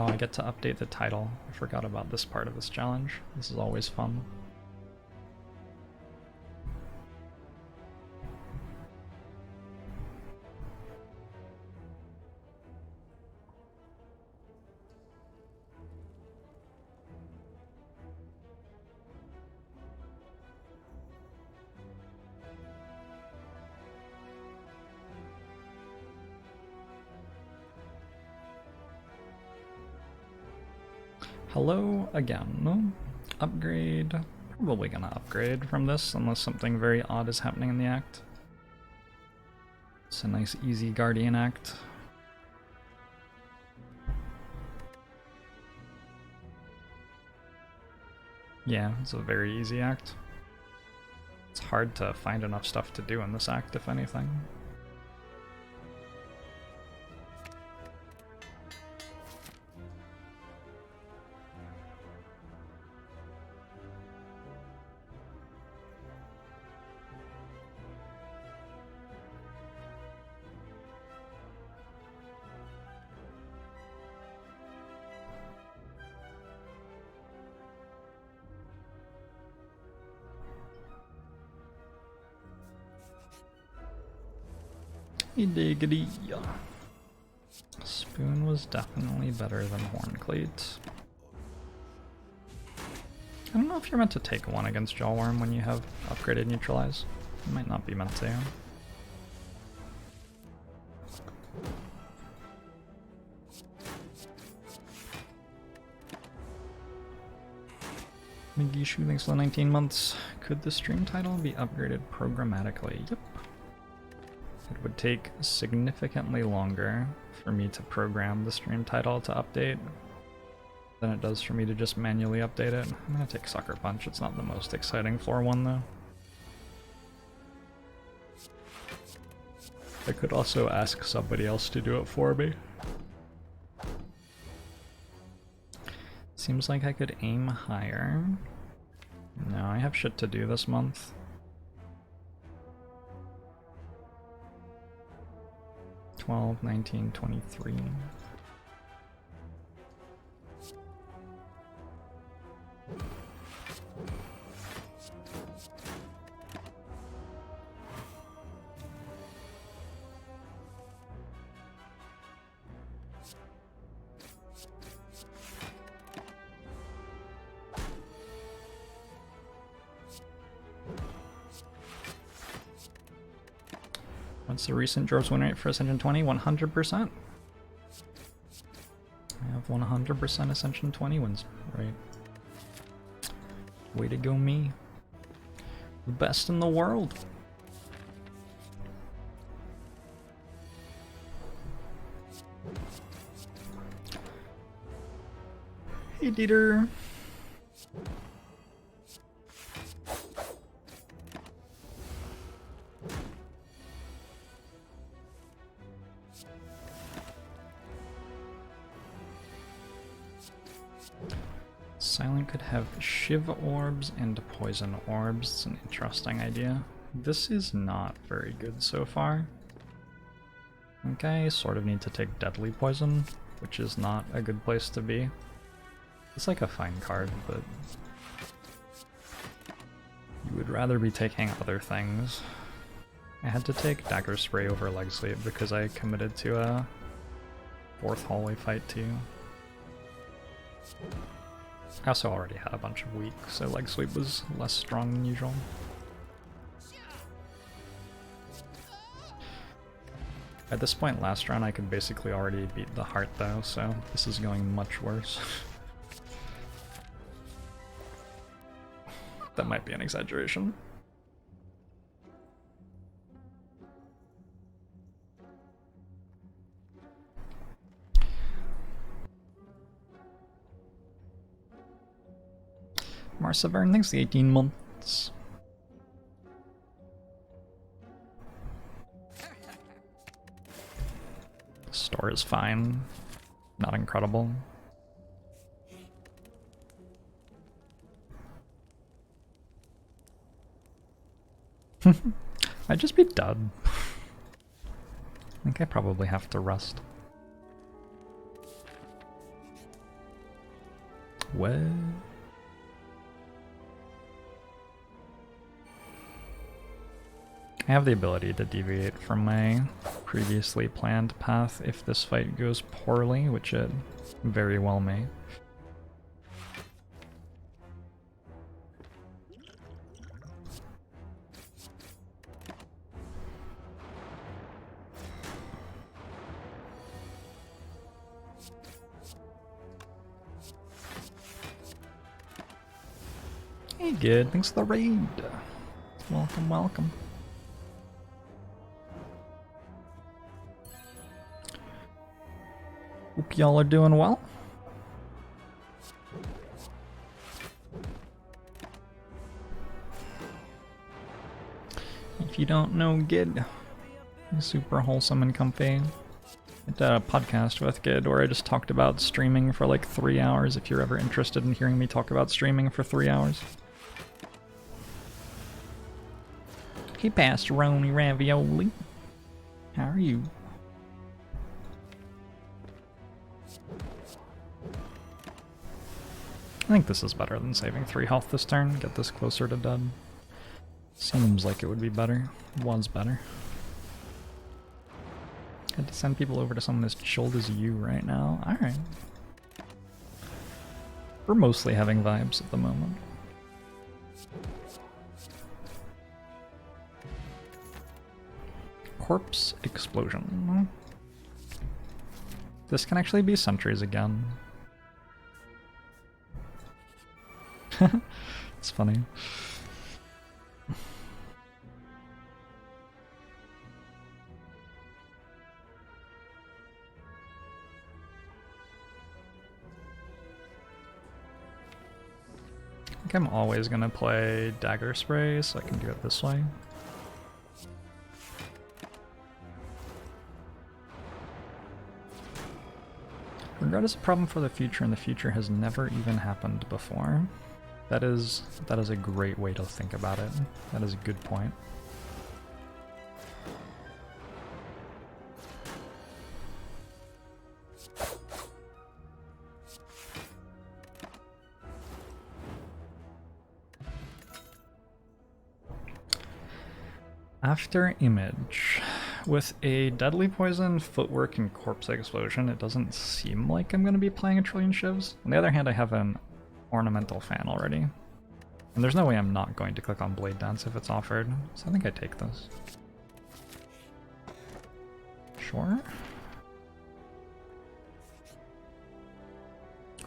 Oh, I get to update the title. I forgot about this part of this challenge. This is always fun. Hello again. Upgrade. Probably gonna upgrade from this unless something very odd is happening in the act. It's a nice easy guardian act. Yeah, it's a very easy act. It's hard to find enough stuff to do in this act, if anything. Diggity. Spoon was definitely better than Hornclate. I don't know if you're meant to take one against Jawworm when you have upgraded Neutralize. You might not be meant to. Migishu, thanks for the 19 months. Could the stream title be upgraded programmatically? Yep. It would take significantly longer for me to program the stream title to update than it does for me to just manually update it. I'm gonna take Sucker Punch, it's not the most exciting floor one though. I could also ask somebody else to do it for me. Seems like I could aim higher. No, I have shit to do this month. 12, 19, 23. What's the recent Jorbs win rate for Ascension 20? 100%. I have 100% Ascension 20 wins rate. Way to go me. The best in the world. Hey Dieter. Silent could have Shiv Orbs and Poison Orbs. It's an interesting idea. This is not very good so far. Okay, sort of need to take Deadly Poison, which is not a good place to be. It's like a fine card, but you would rather be taking other things. I had to take Dagger Spray over Leg Sweep because I committed to a 4th hallway fight too. I also already had a bunch of weak, so Leg Sweep was less strong than usual. At this point last round I could basically already beat the heart though, so this is going much worse. That might be an exaggeration. Marsavern, thanks the 18 months. Store is fine. Not incredible. I'd just be dead. I think I probably have to rest. What? I have the ability to deviate from my previously planned path if this fight goes poorly, which it very well may. Hey, good. Thanks for the raid. Welcome, welcome. Hope y'all are doing well. If you don't know Gid, he's super wholesome and comfy. I did a podcast with Gid where I just talked about streaming for like 3 hours if you're ever interested in hearing me talk about streaming for 3 hours. Hey, Pastoroni Ravioli. How are you? I think this is better than saving 3 health this turn. Get this closer to dead. Seems like it would be better. Was better. Had to send people over to someone as chilled as you right now. Alright. We're mostly having vibes at the moment. Corpse explosion. This can actually be sentries again. It's funny. I think I'm always gonna play Dagger Spray so I can do it this way. Regret is a problem for the future, and the future has never even happened before. That is a great way to think about it. That is a good point. After image. With a deadly poison, footwork, and corpse explosion, it doesn't seem like I'm going to be playing a trillion shivs. On the other hand, I have an ornamental fan already. And there's no way I'm not going to click on Blade Dance if it's offered, so I think I take this. Sure.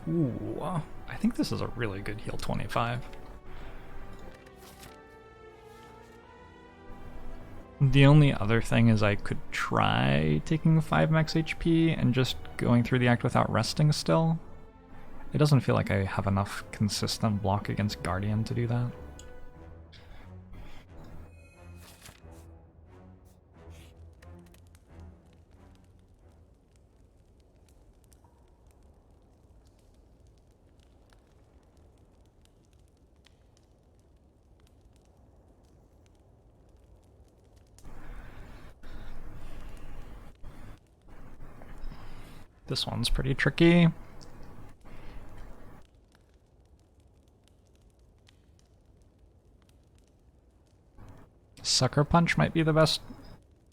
Ooh, I think this is a really good heal 25. The only other thing is I could try taking 5 max HP and just going through the act without resting still. It doesn't feel like I have enough consistent block against Guardian to do that. This one's pretty tricky. Sucker Punch might be the best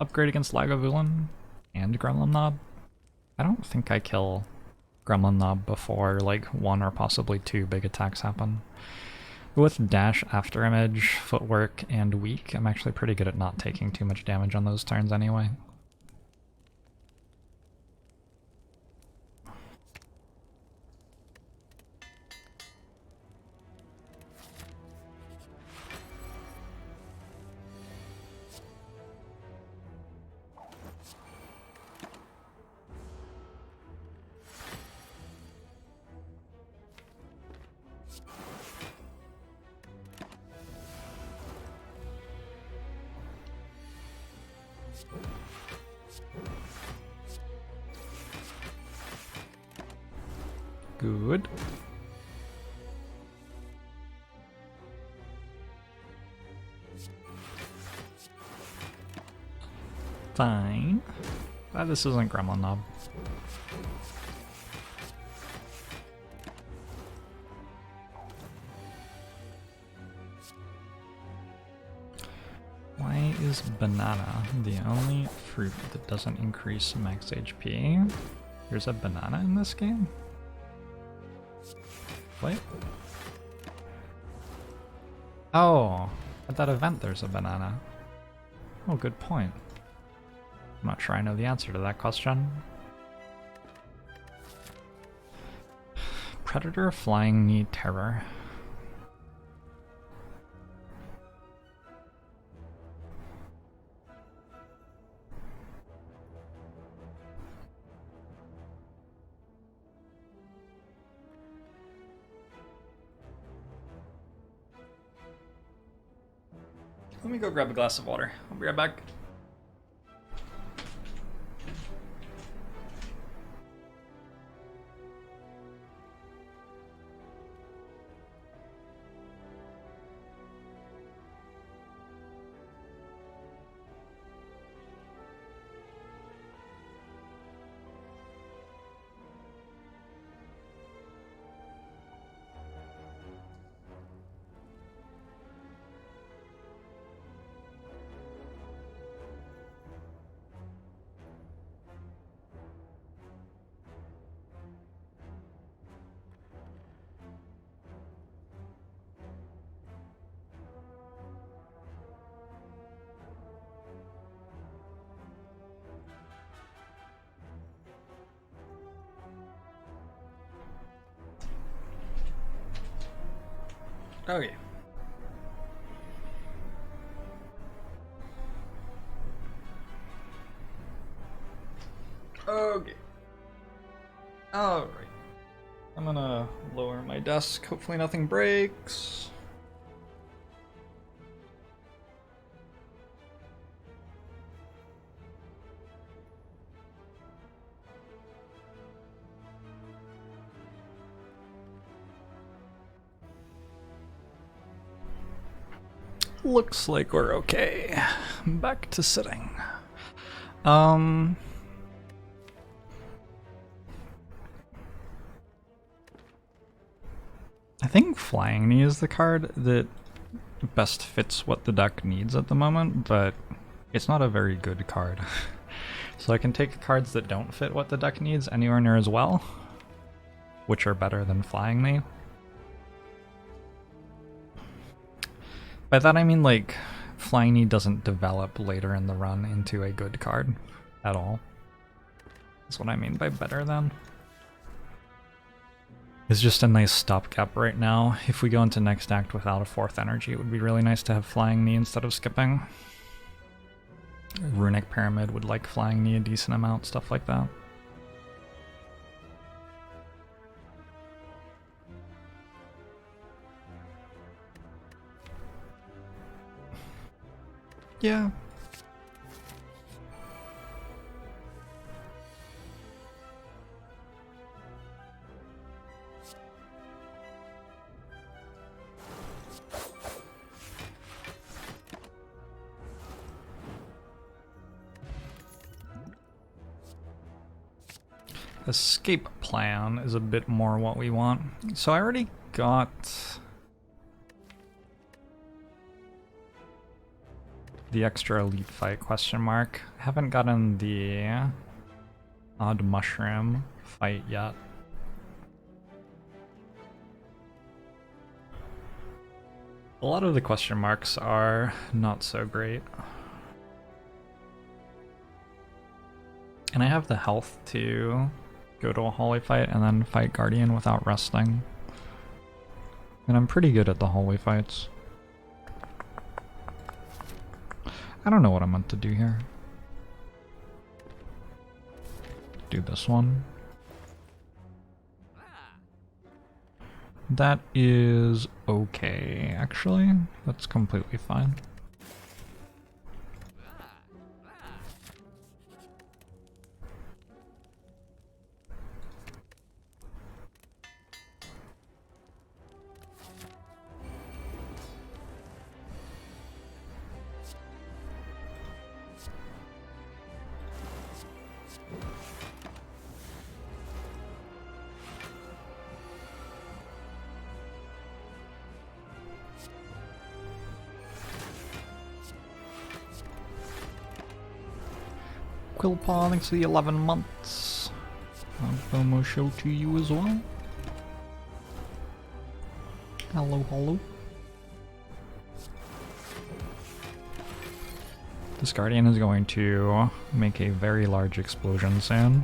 upgrade against Lagavulin and Gremlin Knob. I don't think I kill Gremlin Knob before like 1 or possibly 2 big attacks happen. With Dash, After Image, Footwork, and Weak, I'm actually pretty good at not taking too much damage on those turns anyway. Good. Fine. Glad this isn't Gremlin Knob. Why is banana the only fruit that doesn't increase max HP? There's a banana in this game? What? Oh, at that event there's a banana. Oh, good point. I'm not sure I know the answer to that question. Predator, flying knee, terror. Let me go grab a glass of water. I'll be right back. Okay. Okay. Alright. I'm gonna lower my desk. Hopefully nothing breaks. Looks like we're okay. Back to sitting. I think Flying Knee is the card that best fits what the deck needs at the moment, but it's not a very good card. So I can take cards that don't fit what the deck needs anywhere near as well, which are better than Flying Knee. By that I mean, like, Flying Knee doesn't develop later in the run into a good card at all. That's what I mean by better than. It's just a nice stopgap right now. If we go into next act without a 4th energy, it would be really nice to have Flying Knee instead of skipping. Runic Pyramid would like Flying Knee a decent amount, stuff like that. Yeah. Escape plan is a bit more what we want. So I already got the extra elite fight question mark. I haven't gotten the odd mushroom fight yet. A lot of the question marks are not so great. And I have the health to go to a holy fight and then fight Guardian without resting. And I'm pretty good at the holy fights. I don't know what I'm meant to do here. Do this one. That is okay, actually. That's completely fine. Quillpaw, thanks for the 11 months. FOMO show to you as well. Hello, hello. This Guardian is going to make a very large explosion soon.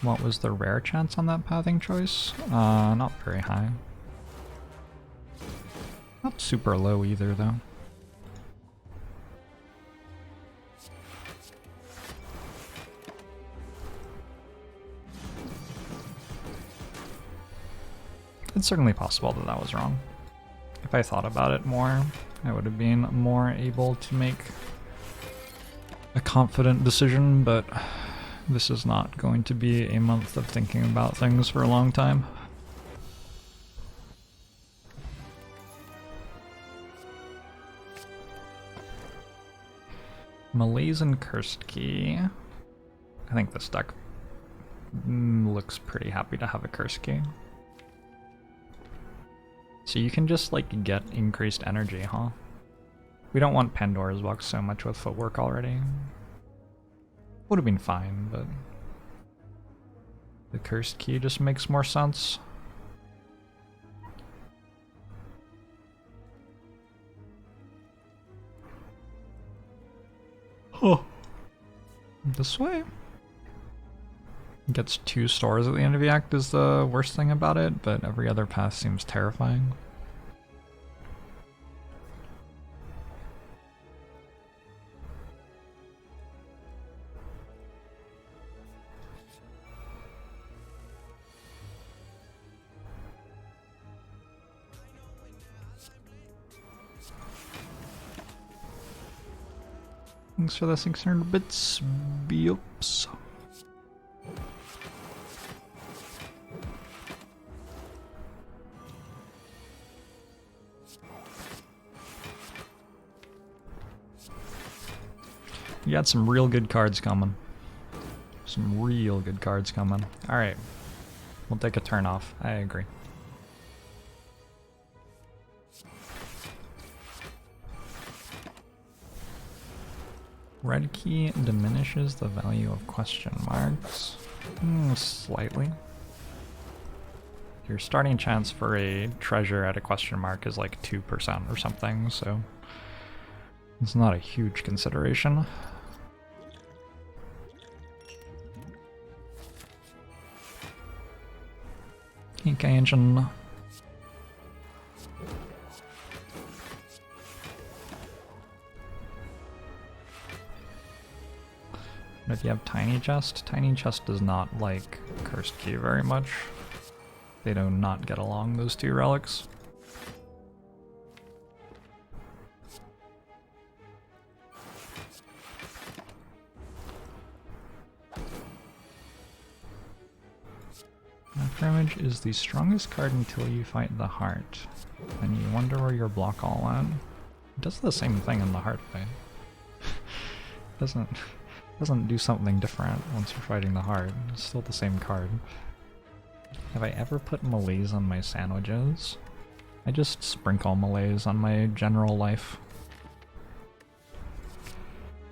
What was the rare chance on that pathing choice? Not very high. Not super low either, though. It's certainly possible that that was wrong. If I thought about it more, I would have been more able to make a confident decision, but this is not going to be a month of thinking about things for a long time. Malaise and Cursed Key. I think this deck looks pretty happy to have a Cursed Key. So you can just like get increased energy, huh? We don't want Pandora's Box so much with footwork already. Would have been fine, but the Cursed Key just makes more sense. Huh. This way. Gets 2 stores at the end of the act is the worst thing about it, but every other path seems terrifying. Thanks for the 600 bits, Biops. You got some real good cards coming. Some real good cards coming. Alright. We'll take a turn off. I agree. Red key diminishes the value of question marks. Slightly. Your starting chance for a treasure at a question mark is like 2% or something, so it's not a huge consideration. Ink engine. But if you have Tiny Chest does not like Cursed Key very much. They do not get along, those 2 relics. Damage is the strongest card until you fight the heart. And you wonder where your block all went. It does the same thing in the heart fight. Doesn't do something different once you're fighting the heart. It's still the same card. Have I ever put malaise on my sandwiches? I just sprinkle malaise on my general life.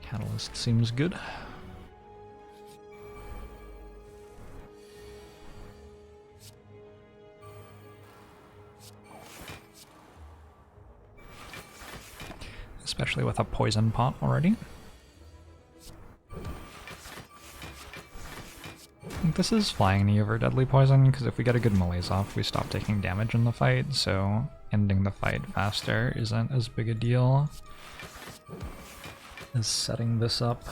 Catalyst seems good. Especially with a poison pot already. I think this is flying knee over deadly poison, because if we get a good malaise off, we stop taking damage in the fight, so ending the fight faster isn't as big a deal as setting this up.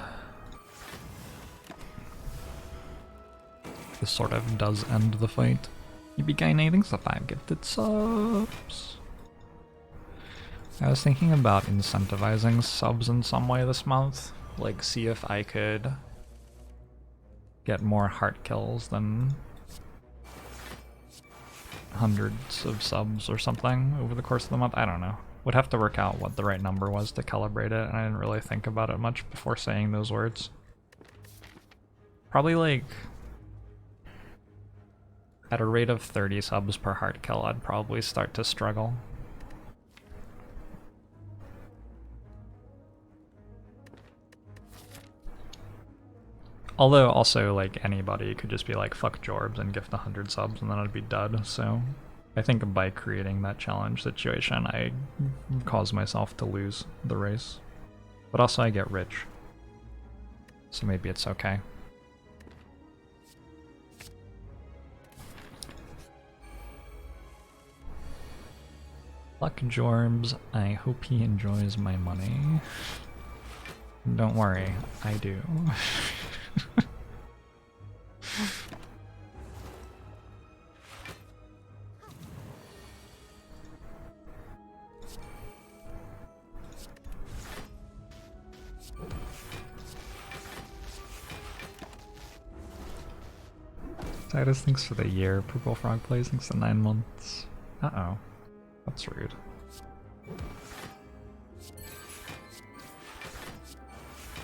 This sort of does end the fight. Yippee thanks for 5 gifted subs. I was thinking about incentivizing subs in some way this month, like see if I could get more heart kills than hundreds of subs or something over the course of the month. I don't know. Would have to work out what the right number was to calibrate it, and I didn't really think about it much before saying those words. Probably like At a rate of 30 subs per hard kill, I'd probably start to struggle. Although also, like, anybody could just be like, fuck Jorbs and gift 100 subs and then I'd be dead, so I think by creating that challenge situation, I cause myself to lose the race. But also I get rich, so maybe it's okay. Luck Jorbs, I hope he enjoys my money. Don't worry, I do. Titus, thanks for the year. Purple Frog plays, thanks for 9 months. Uh-oh. That's rude.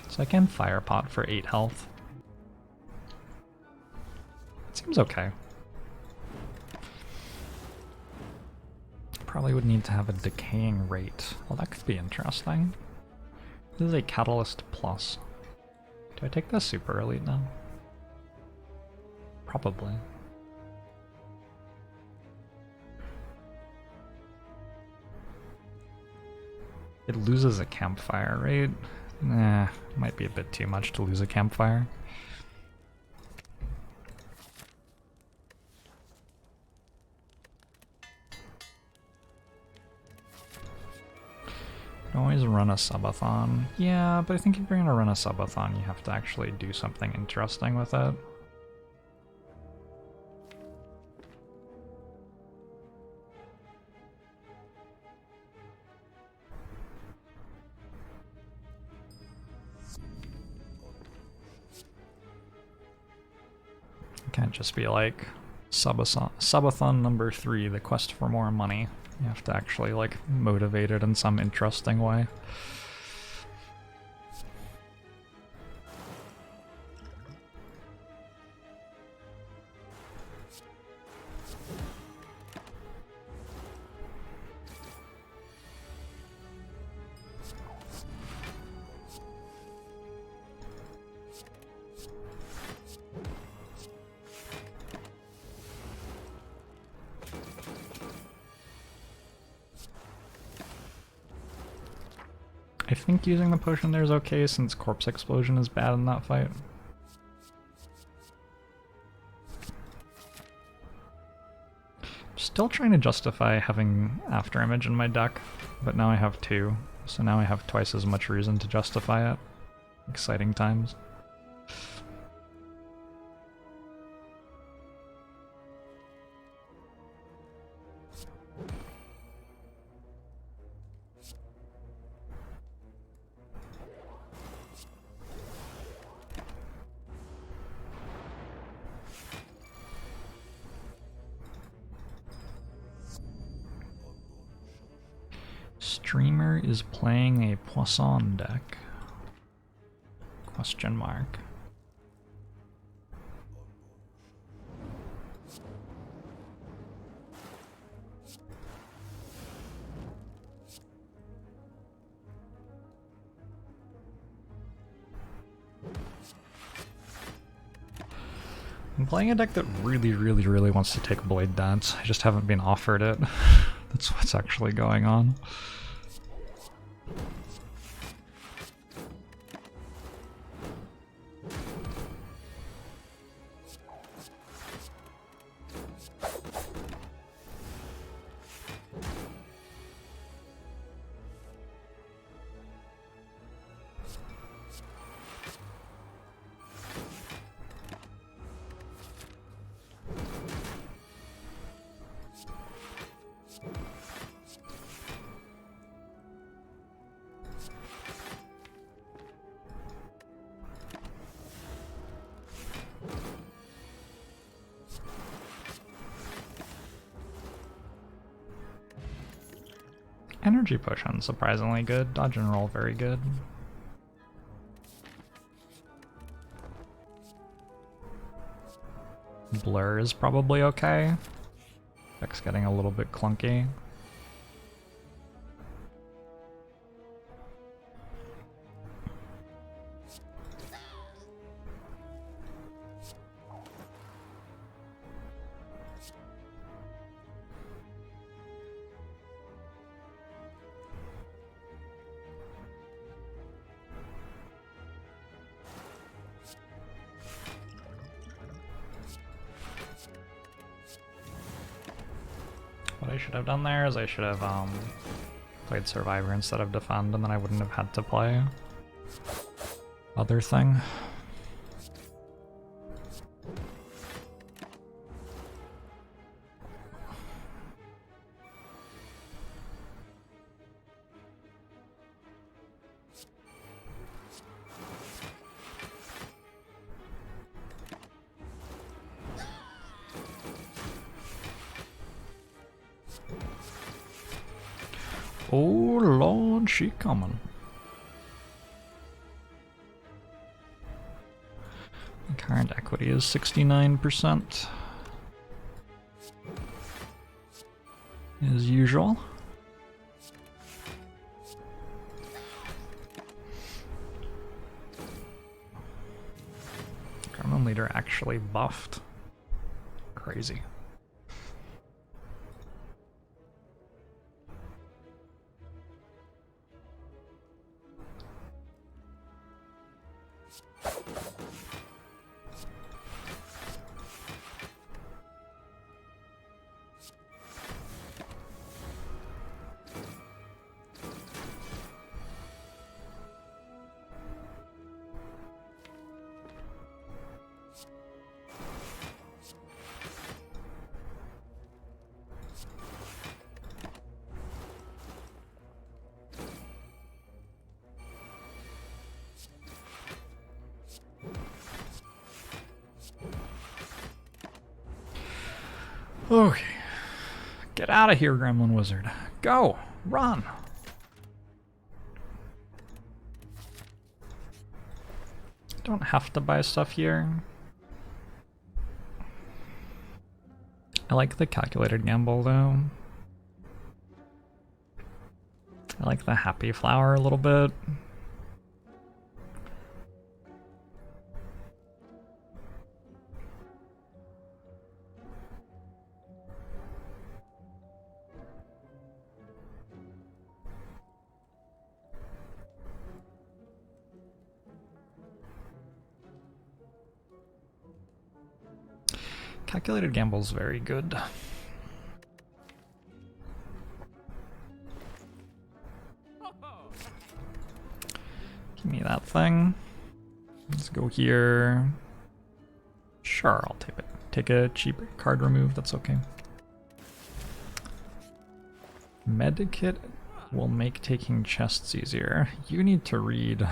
So I can fire pot for 8 health. It seems okay. Probably would need to have a decaying rate. Well, that could be interesting. This is a Catalyst Plus. Do I take the Super Elite now? Probably. It loses a campfire, right? Nah, might be a bit too much to lose a campfire. You can always run a subathon. Yeah, but I think if you're gonna run a subathon, you have to actually do something interesting with it. Can't just be like subathon number 3, the quest for more money. You have to actually like motivate it in some interesting way. I think using the potion there is okay since Corpse Explosion is bad in that fight. Still trying to justify having After Image in my deck, but now I have 2, so now I have twice as much reason to justify it. Exciting times. Streamer is playing a Poisson deck? Question mark. I'm playing a deck that really wants to take Blade Dance. I just haven't been offered it. That's what's actually going on. Energy Potion, surprisingly good. Dodge and roll, very good. Blur is probably okay. Deck's getting a little bit clunky. What I should have done there is I should have played Survivor instead of Defend, and then I wouldn't have had to play other thing. Oh Lord, she coming. Current equity is 69%. As usual. Gremlin leader actually buffed. Crazy. Okay. Get out of here, Gremlin Wizard. Go! Run! Don't have to buy stuff here. I like the calculated gamble, though. I like the happy flower a little bit. Calculated gamble's very good. Give me that thing. Let's go here. Sure, I'll take it. Take a cheap card remove, that's okay. Medikit will make taking chests easier. You need to read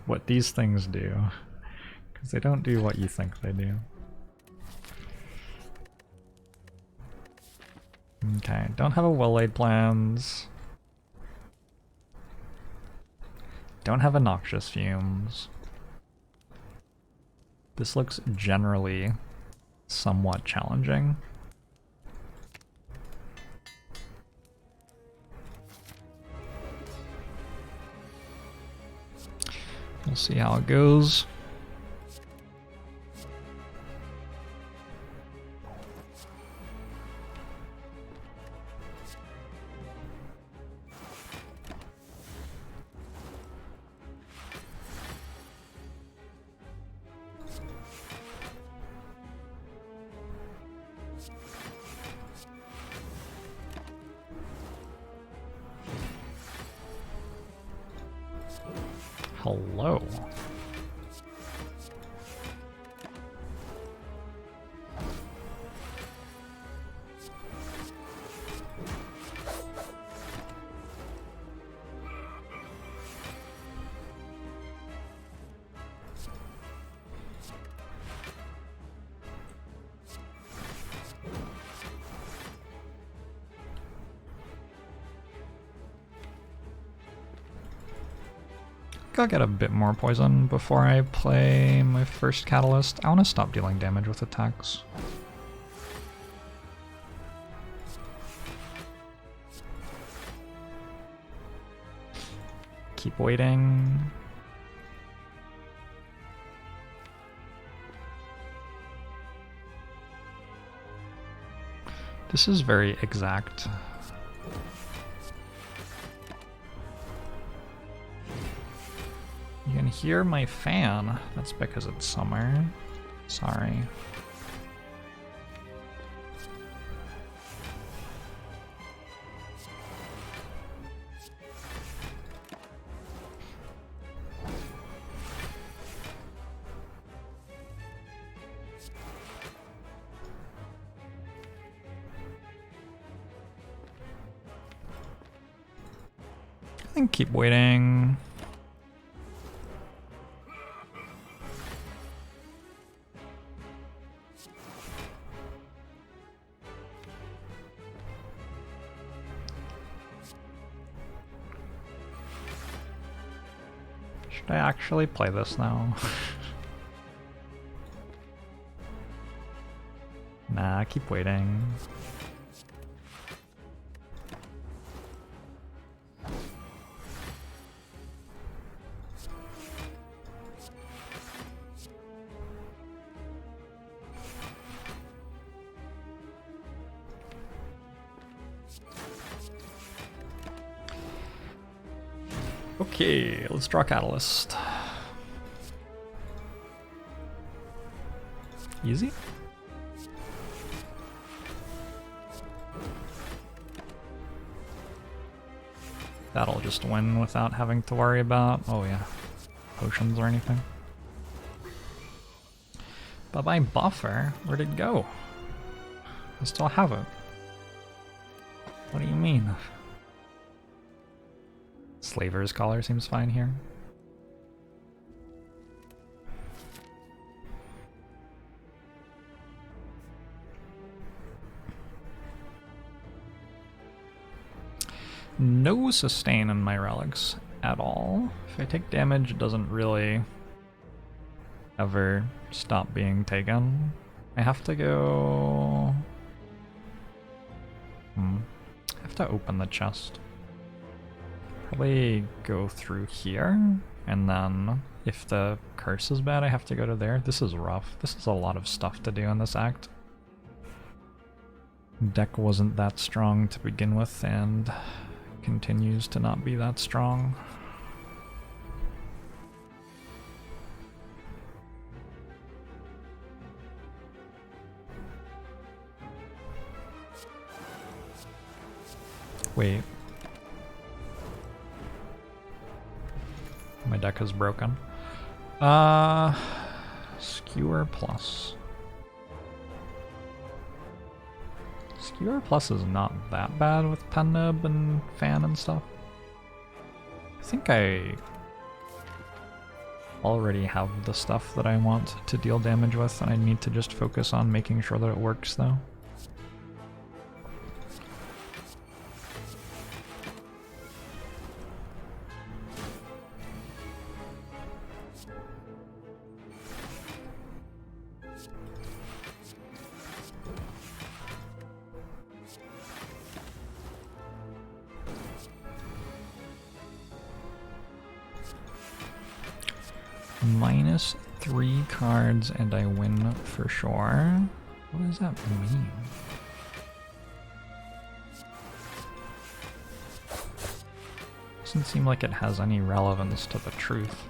what these things do, because they don't do what you think they do. Okay, don't have a well-laid plans. Don't have a noxious fumes. This looks generally somewhat challenging. We'll see how it goes. Hello. think I'll get a bit more poison before I play my first catalyst. I want to stop dealing damage with attacks. Keep waiting. This is very exact. You can hear my fan. That's because it's summer. Sorry. I think keep waiting. Should I actually play this now? Nah, keep waiting. Okay, let's draw Catalyst. Easy? That'll just win without having to worry about, oh yeah, potions or anything. But my buffer, where'd it go? I still have it. What do you mean? Slaver's Collar seems fine here. No sustain in my relics at all. If I take damage, it doesn't really ever stop being taken. I have to go... I have to open the chest. Probably go through here, and then if the curse is bad, I have to go to there. This is rough. This is a lot of stuff to do in this act. Deck wasn't that strong to begin with, and continues to not be that strong. Wait. My deck is broken. Skewer Plus. Skewer Plus is not that bad with Pen Nib and Fan and stuff. I think I already have the stuff that I want to deal damage with, and I need to just focus on making sure that it works though. -3 cards and I win for sure. What does that mean? Doesn't seem like it has any relevance to the truth.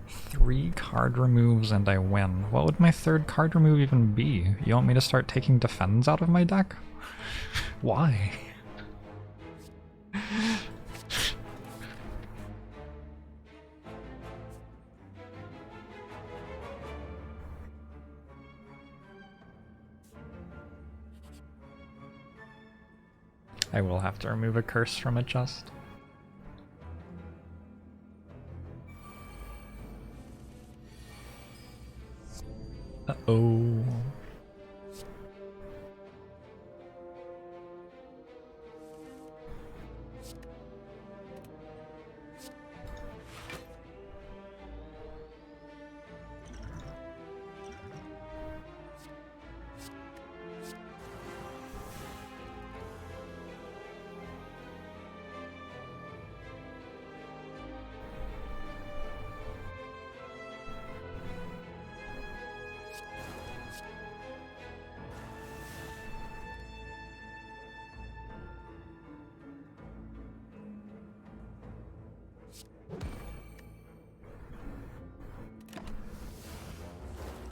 Three card removes and I win. What would my third card remove even be? You want me to start taking defends out of my deck? Why? I will have to remove a curse from a chest. Uh-oh.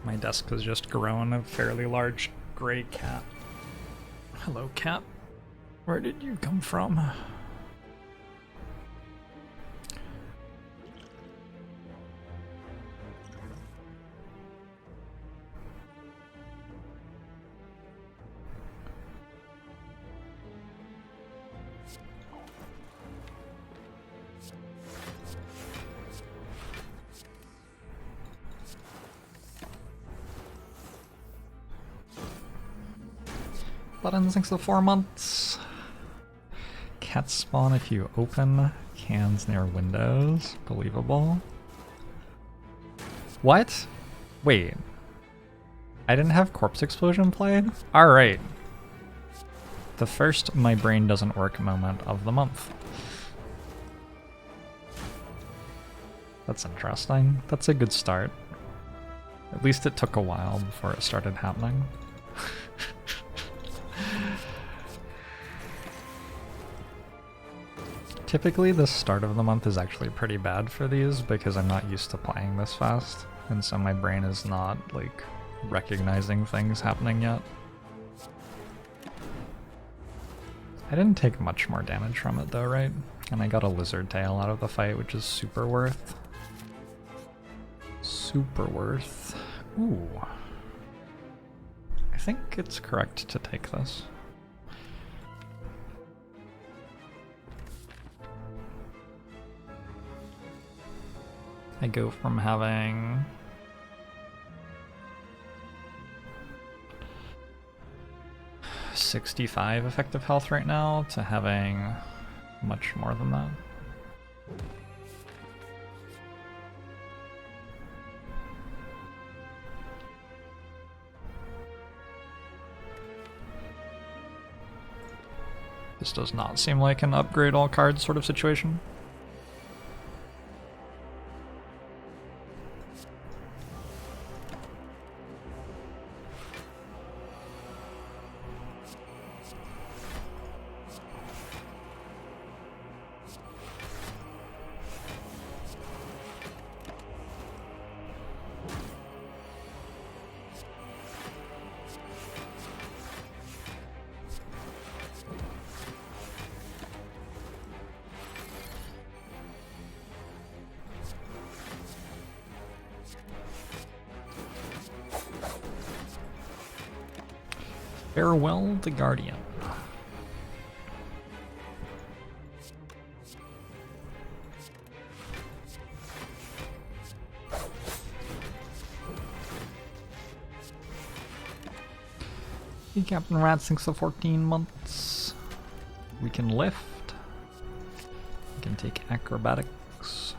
My desk has just grown a fairly large gray cat. Hello, cat. Where did you come from? Buttons thanks to 4 months. Cats spawn if you open cans near windows. Believable. What? Wait. I didn't have Corpse Explosion played? Alright. The first my brain doesn't work moment of the month. That's interesting. That's a good start. At least it took a while before it started happening. Typically the start of the month is actually pretty bad for these because I'm not used to playing this fast, and so my brain is not like recognizing things happening yet. I didn't take much more damage from it though, right? And I got a lizard tail out of the fight, which is super worth. Super worth. Ooh. I think it's correct to take this. I go from having $65 effective health right now to having much more than that. This does not seem like an upgrade all cards sort of situation. Farewell, the Guardian. Hey, Captain Rat, thanks for 14 months. We can lift. We can take acrobatics.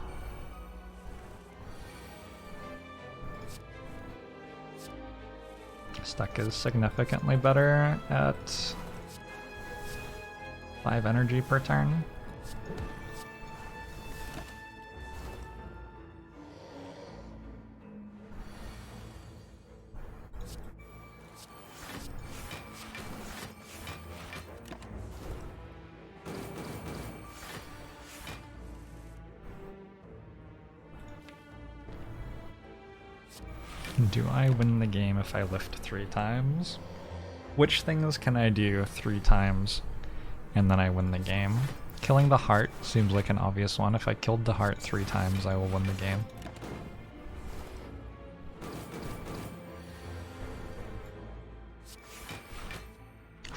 Stack is significantly better at 5 energy per turn. Do I win the game if I lift 3 times? Which things can I do 3 times and then I win the game? Killing the heart seems like an obvious one. If I killed the heart 3 times, I will win the game.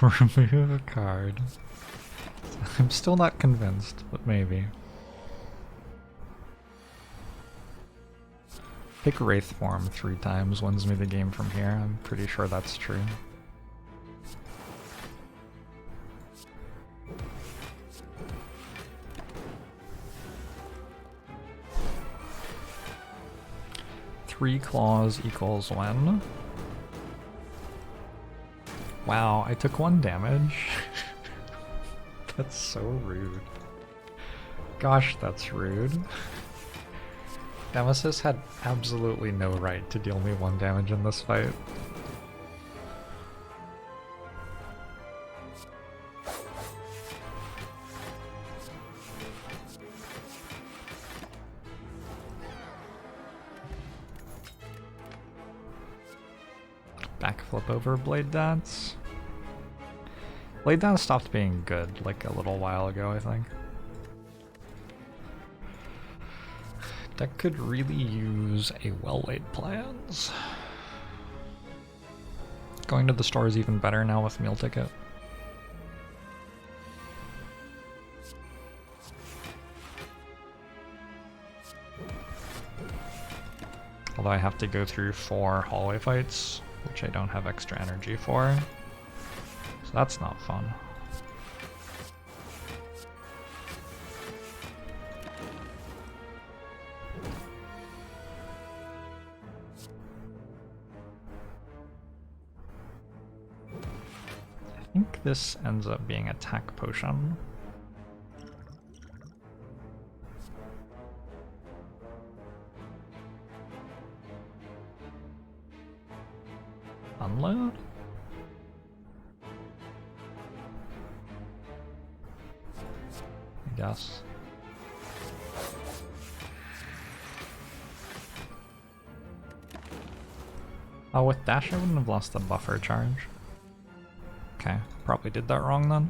Remove a card. I'm still not convinced, but maybe. Pick Wraith form 3 times wins me the game from here. I'm pretty sure that's true. Three claws equals when? Wow, I took 1 damage. That's so rude. Gosh, that's rude. Nemesis had absolutely no right to deal me 1 damage in this fight. Backflip over Blade Dance. Blade Dance stopped being good like a little while ago, I think. Deck could really use a well-laid plans. Going to the store is even better now with meal ticket. Although I have to go through 4 hallway fights, which I don't have extra energy for. So that's not fun. I think this ends up being attack potion. Unload? I guess. Oh, with dash I wouldn't have lost the buffer charge. Okay, probably did that wrong then.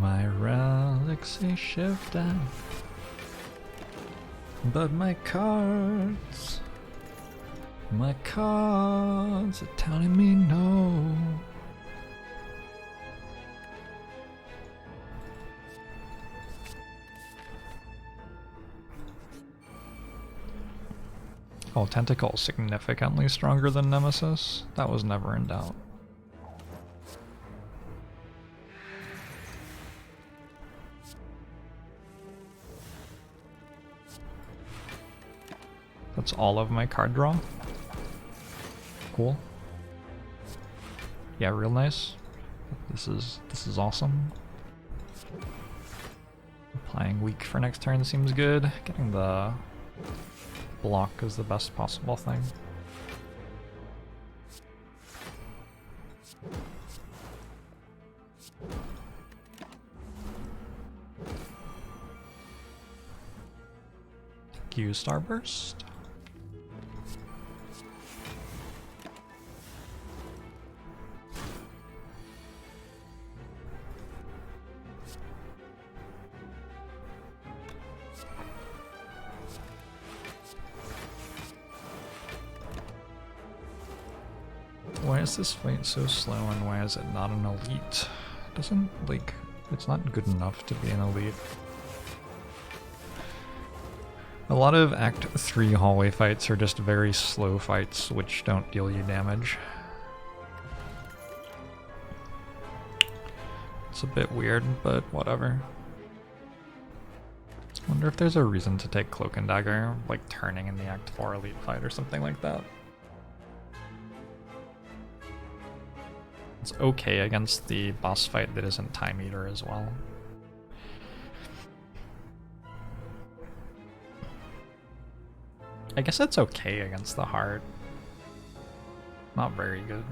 My relics they shift out, but my cards are telling me no. Oh, Tentacle significantly stronger than Nemesis? That was never in doubt. That's all of my card draw. Cool. Yeah, real nice. This is awesome. Applying weak for next turn seems good. Getting the block is the best possible thing. Use Starburst. Why is this fight so slow and why is it not an elite? It doesn't, like, it's not good enough to be an elite. A lot of Act 3 hallway fights are just very slow fights which don't deal you damage. It's a bit weird, but whatever. Wonder if there's a reason to take Cloak and Dagger, like turning in the Act 4 elite fight or something like that. It's okay against the boss fight that isn't Time Eater as well. I guess it's okay against the heart. Not very good.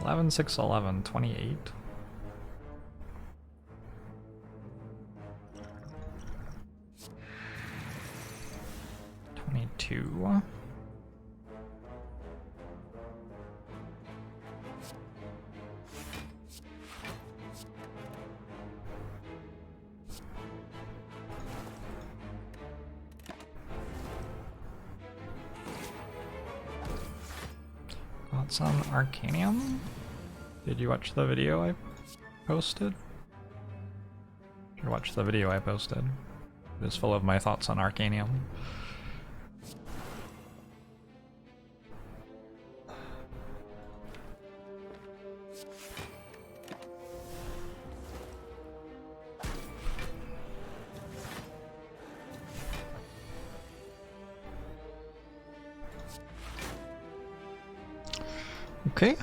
11, 6, 11, 28. $22. Thoughts on Arcanium? Did you watch the video I posted? You watch the video I posted. It is full of my thoughts on Arcanium. Okay.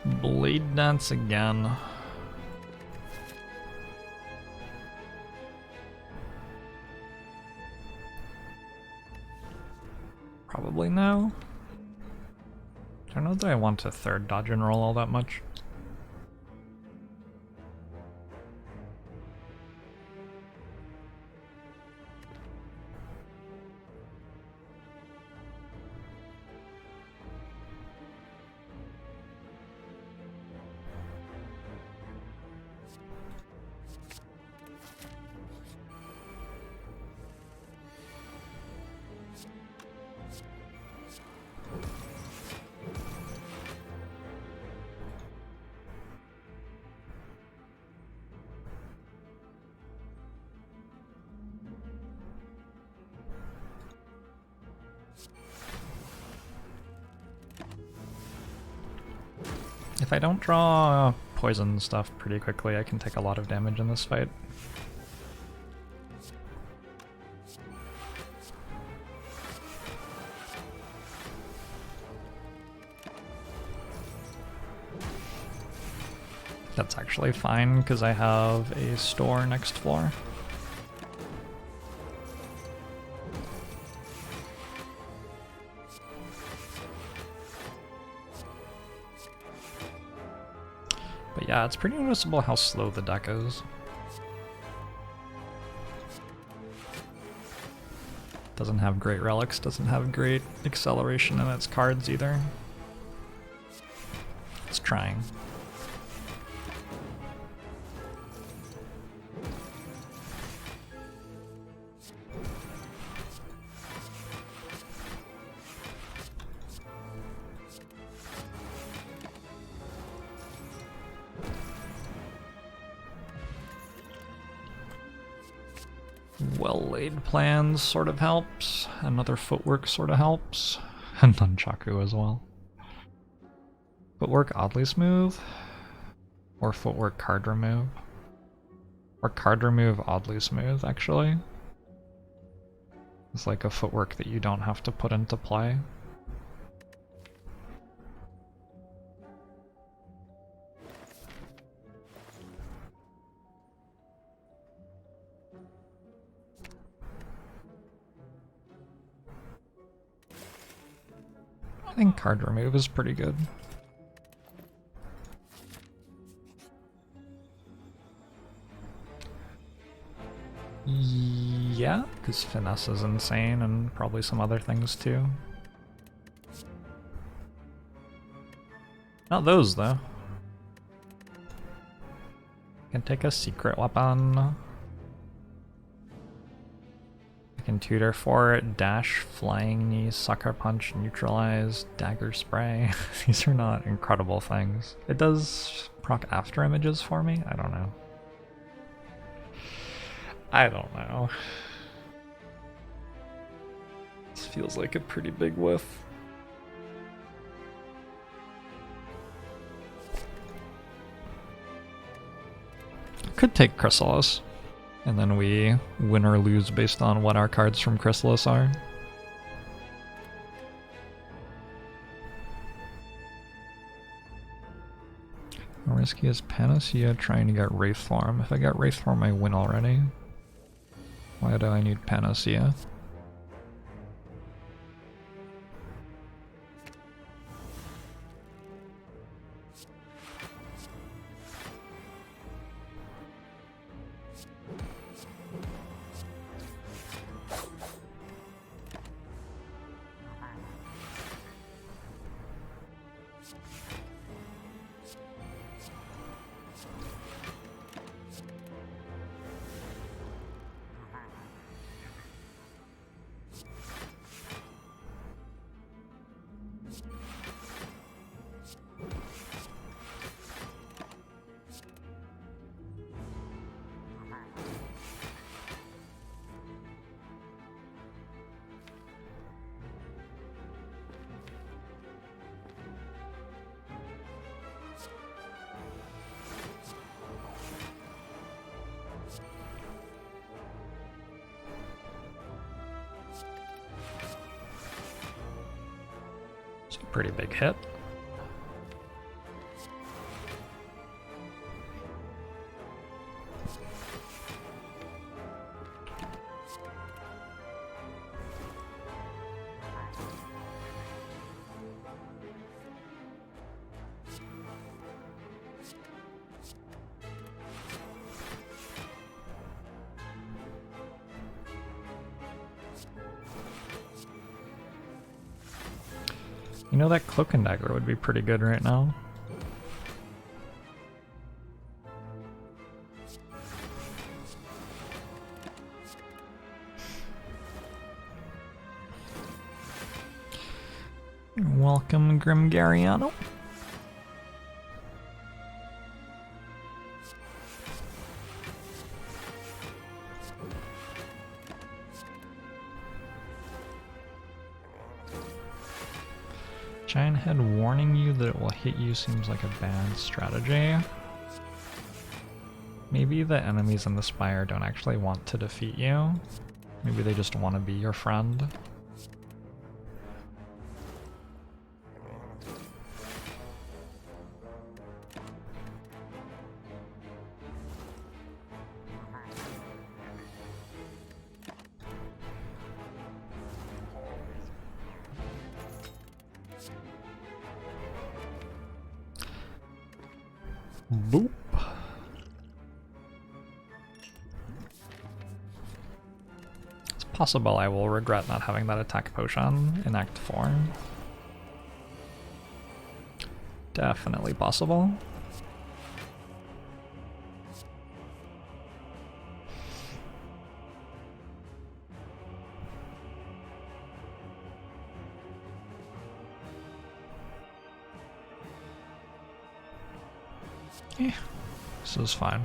Blade Dance again. Probably no. I don't know that I want to third dodge and roll all that much. If I don't draw poison stuff pretty quickly, I can take a lot of damage in this fight. That's actually fine, because I have a store next floor. But yeah, it's pretty noticeable how slow the deck is. Doesn't have great relics, doesn't have great acceleration in its cards either. It's trying. Well-laid plans sort of helps. Another footwork sort of helps. And nunchaku as well. Footwork oddly smooth. Or footwork card remove. Or card remove oddly smooth, actually. It's like a footwork that you don't have to put into play. I think card remove is pretty good. Yeah, because finesse is insane and probably some other things too. Not those though. Can take a secret weapon. I can tutor for it, dash, flying knee, sucker punch, neutralize, dagger spray. These are not incredible things. It does proc after images for me? I don't know. I don't know. This feels like a pretty big whiff. Could take Chrysalis, and then we win or lose based on what our cards from Chrysalis are. How risky is Panacea trying to get Wraith Form? If I get Wraith Form, I win already. Why do I need Panacea? It's a pretty big hit. You know, that Cloak and Dagger would be pretty good right now. Welcome, Grimgariano. Giant Head warning you that it will hit you seems like a bad strategy. Maybe the enemies in the Spire don't actually want to defeat you. Maybe they just want to be your friend. Boop. It's possible I will regret not having that attack potion in Act 4. Definitely possible. Yeah, this is fine.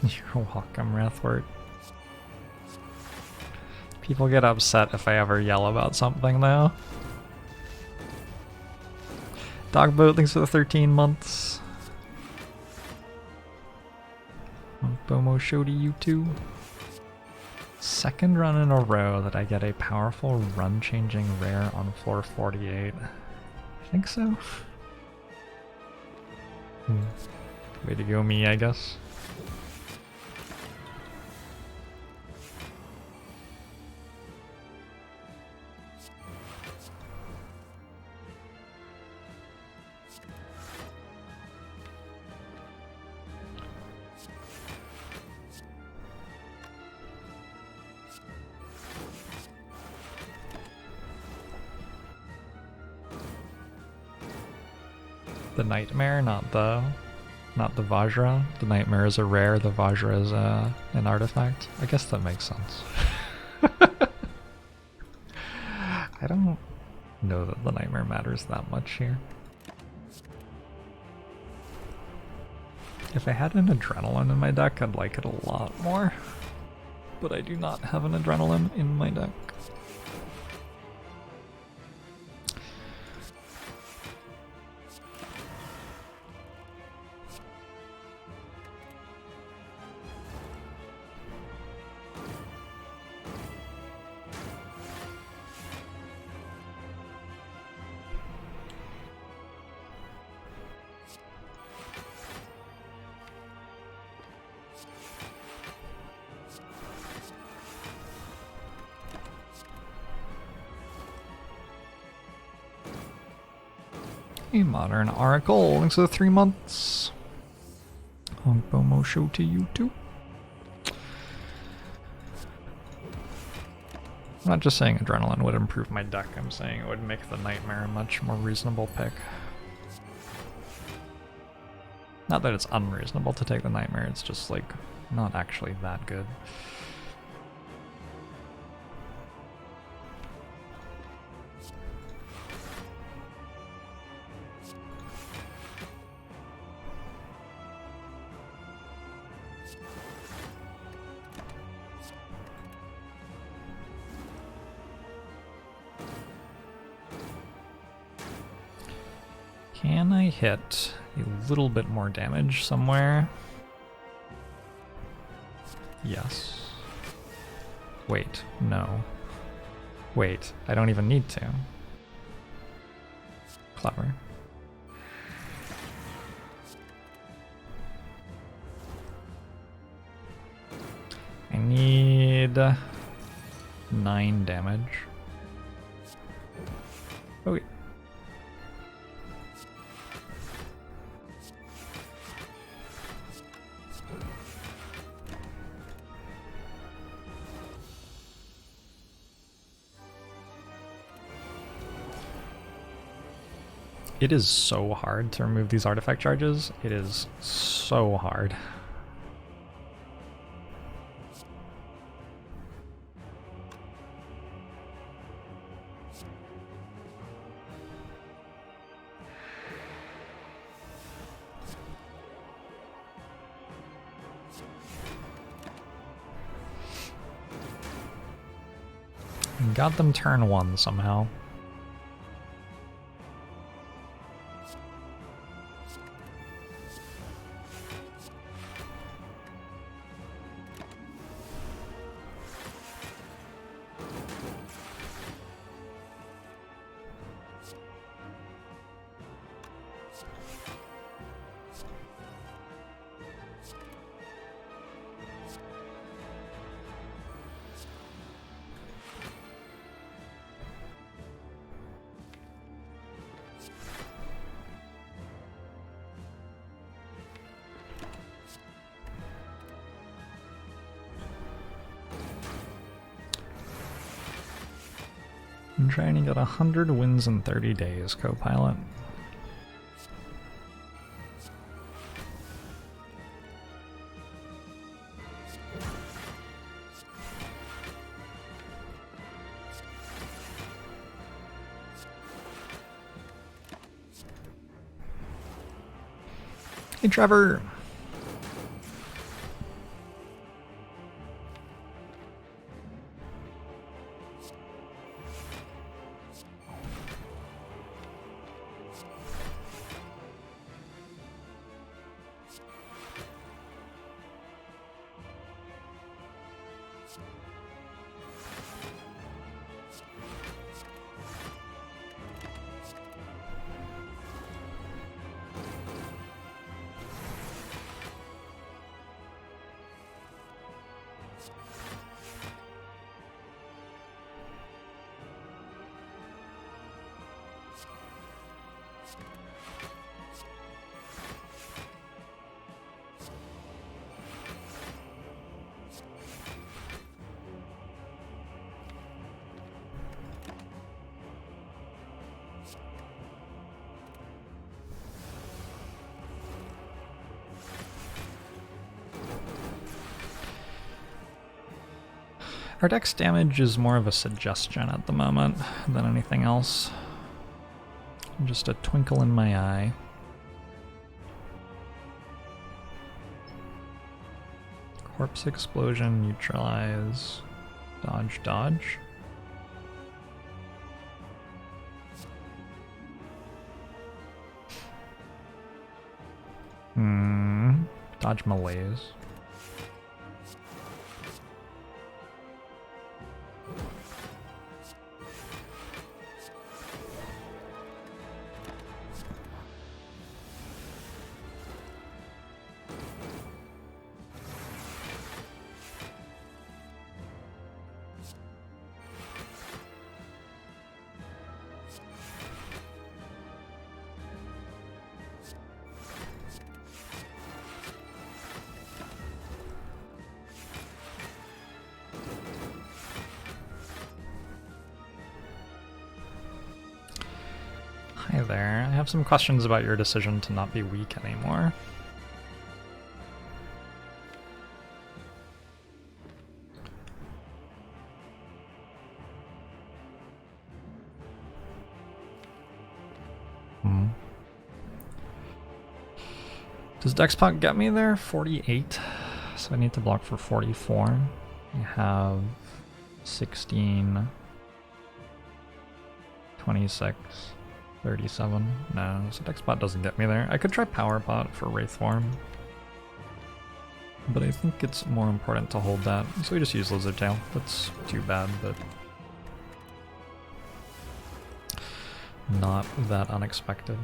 You're welcome, Rathwort. People get upset if I ever yell about something, though. Dogboat, thanks for the 13 months. Bomo show to you too. Second run in a row that I get a powerful run-changing rare on floor 48. I think so. Way to go me, I guess. The Nightmare, not the Vajra. The Nightmare is a rare, the Vajra is an artifact. I guess that makes sense. I don't know that the Nightmare matters that much here. If I had an Adrenaline in my deck, I'd like it a lot more. But I do not have an Adrenaline in my deck. A modern oracle. Thanks for the 3 months. Honk Bomo show to you too. I'm not just saying adrenaline would improve my deck, I'm saying it would make the nightmare a much more reasonable pick. Not that it's unreasonable to take the nightmare, it's just like not actually that good. Can I hit a little bit more damage somewhere? Yes. Wait, no. Wait, I don't even need to. Clever. I need 9 damage. Okay. It is so hard to remove these artifact charges. It is so hard. Got them turn 1 somehow. I'm trying to get 100 wins in 30 days, co-pilot. Hey, Trevor! Our deck's damage is more of a suggestion at the moment than anything else. Just a twinkle in my eye. Corpse explosion, neutralize, dodge, dodge. Dodge malaise. Hi there. I have some questions about your decision to not be weak anymore. Does Dexpot get me there? 48. So I need to block for 44. I have 16, 26, 37. No, so Dexpot doesn't get me there. I could try Power Pot for Wraith Form, but I think it's more important to hold that. So we just use Lizard Tail. That's too bad, but not that unexpected.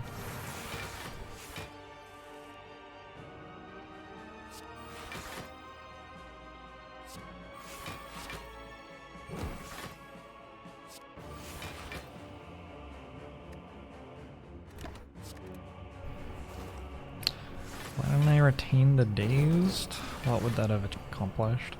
Why didn't I retain the Dazed? What would that have accomplished?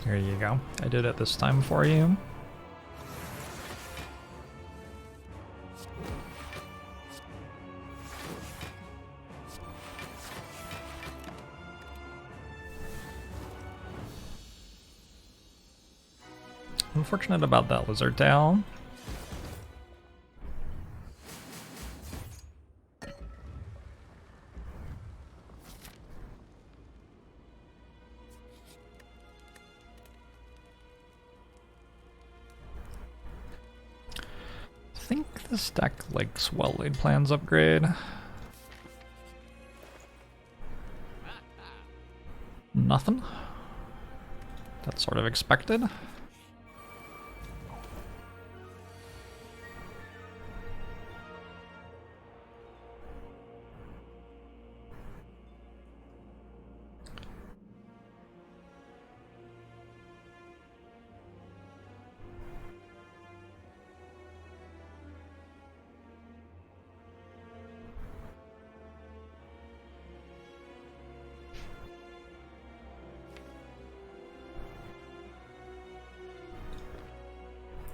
There you go. I did it this time for you. Unfortunate about that Lizard Tail. I think this deck likes well-laid plans upgrade. Nothing. That's sort of expected.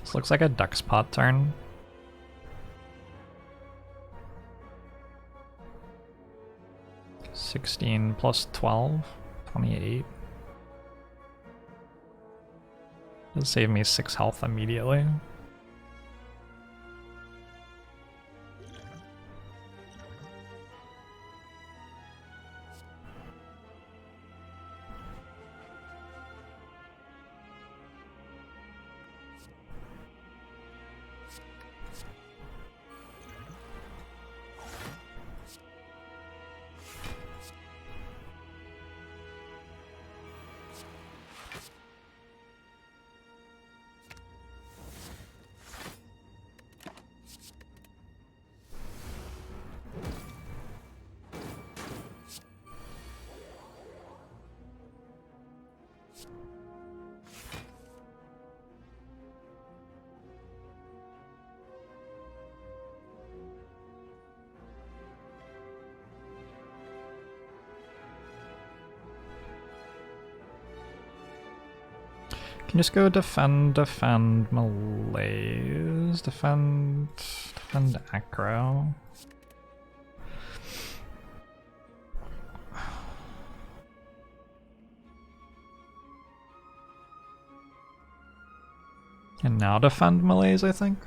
This looks like a Dexpot turn. (16 plus 12, 28. It'll save me 6 health immediately. Can just go defend, malaise, defend acro. And now defend malaise, I think.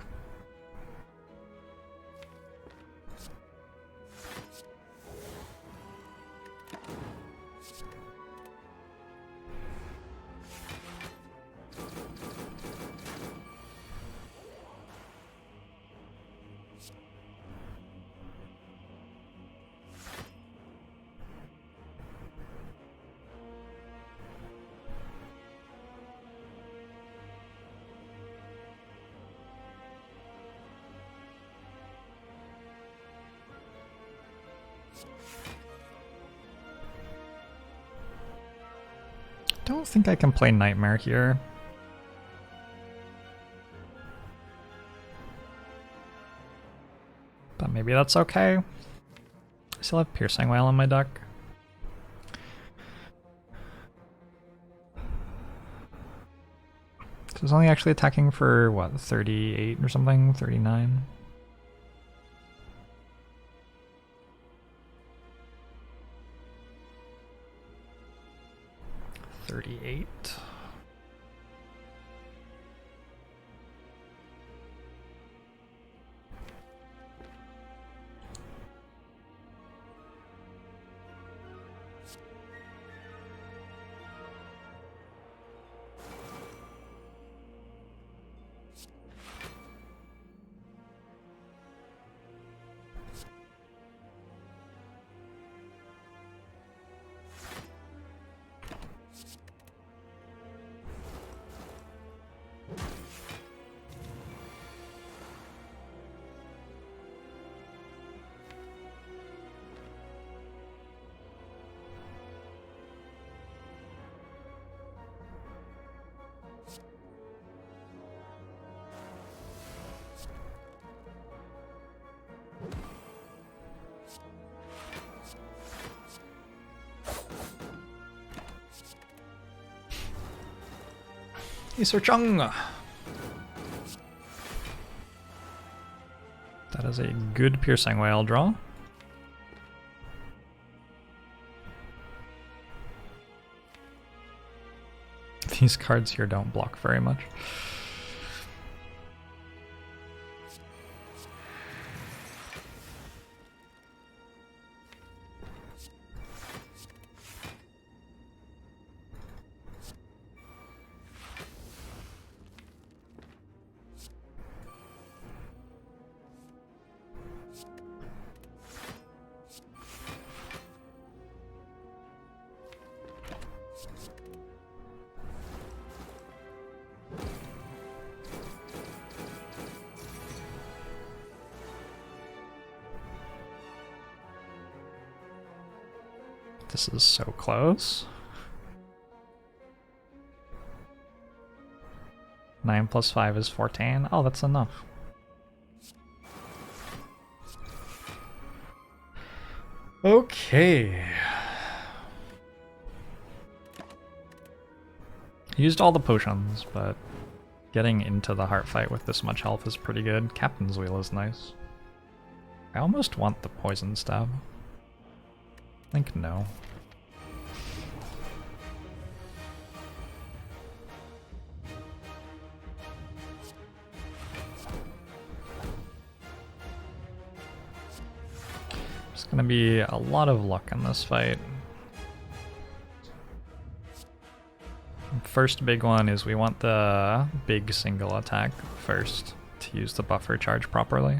I don't think I can play Nightmare here. But maybe that's okay. I still have Piercing Wail in my deck. It's only actually attacking for, what, 38 or something? 39? $38. Sir Chung. That is a good piercing whale draw. These cards here don't block very much. This is so close. 9 plus 5 is 14. Oh, that's enough. Okay. Used all the potions, but getting into the heart fight with this much health is pretty good. Captain's Wheel is nice. I almost want the poison stab. I think no. It's gonna be a lot of luck in this fight. First big one is we want the big single attack first to use the buffer charge properly.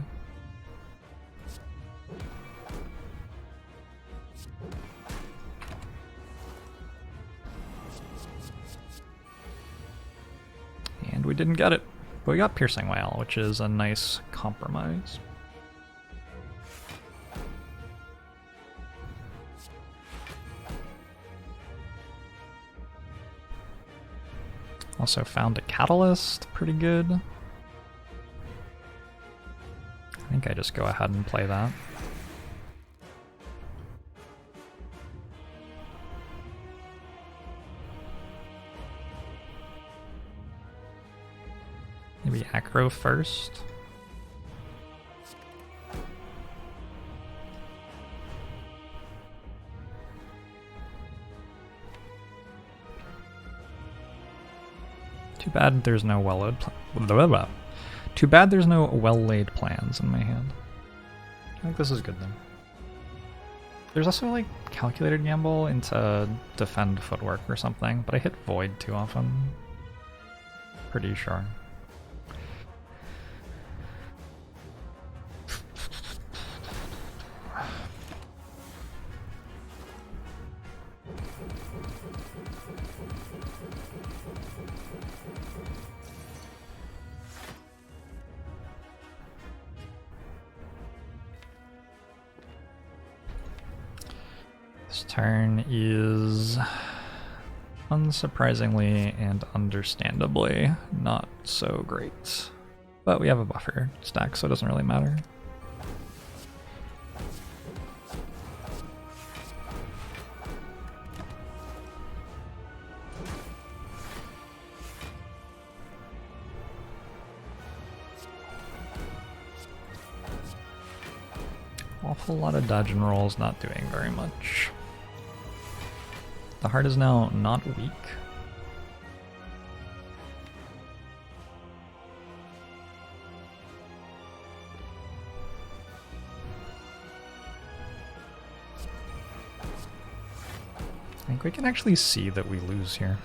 And we didn't get it, but we got Piercing Whale, which is a nice compromise. Also found a Catalyst, pretty good. I think I just go ahead and play that. Maybe Acro first. Too bad there's no Too bad there's no well-laid plans in my hand. I think this is good though. There's also like calculated gamble into defend footwork or something, but I hit void too often. Pretty sure. This turn is, unsurprisingly and understandably, not so great. But we have a buffer stack, so it doesn't really matter. a whole lot of dodge and rolls, not doing very much. The heart is now not weak. I think we can actually see that we lose here.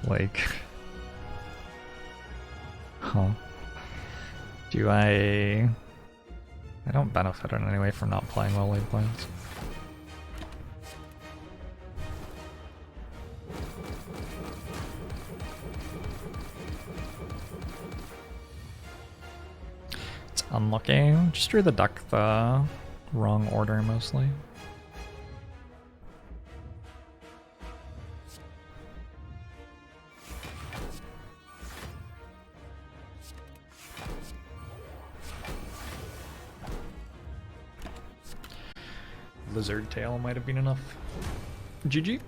Like... Huh. Do I don't benefit in any way from not playing well laid plans. It's unlucky. Just drew the deck the wrong order mostly. Lizard tail might have been enough. GG.